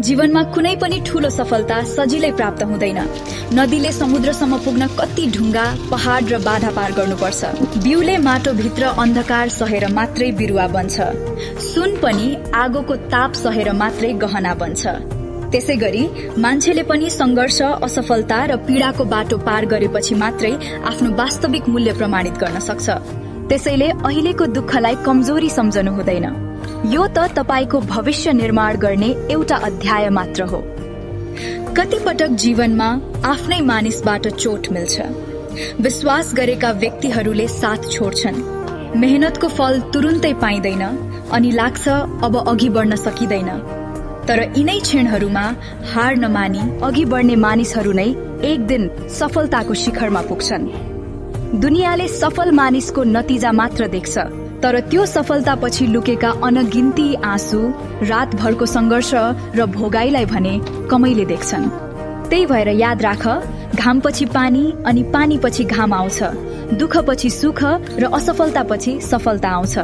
जीवनमा कुनै पनि ठूलो सफलता सजिलै प्राप्त हुँदैन। नदीले समुद्रसम्म पुग्न कति ढुङ्गा, पहाड र बाधा पार गर्नुपर्छ। बिउले माटोभित्र अन्धकार सहेर मात्रै बिरुवा बन्छ। सुन पनि आगोको ताप सहेर मात्रै गहना बन्छ। त्यसै गरी मान्छेले पनि संघर्ष, असफलता र पीड़ाको बाटो पार गरेपछि मात्रै आफ्नो वास्तविक मूल्य प्रमाणित गर्न सक्छ। त्यसैले अहिलेको दुःखलाई कमजोरी सम्झनु हुँदैन। यो त तपाईको भविष्य निर्माण गर्ने एउटा अध्याय मात्र हो। कति पटक जीवनमा आफ्नै मानिसबाट चोट मिल्छ। विश्वास गरेका व्यक्तिहरूले साथ छोड्छन्। मेहनतको फल तुरुन्तै पाइँदैन अनि लाग्छ अब अघि बढ्न सकिँदैन। तर यिनै क्षणहरूमा हार नमानी अघि बढ्ने मानिसहरू नै एक दिन सफलताको शिखरमा पुग्छन्। दुनियाँले सफल मानिसको नतिजा मात्र देख्छ, तर त्यो सफलतापछि लुकेका अनगिन्ती आँसु, रातभरको संघर्ष र भोगाईलाई भने कमैले देख्छन्। त्यही भएर याद राख, घामपछि पानी अनि पानीपछि घाम आउँछ। दुःखपछि सुख र असफलतापछि सफलता आउँछ।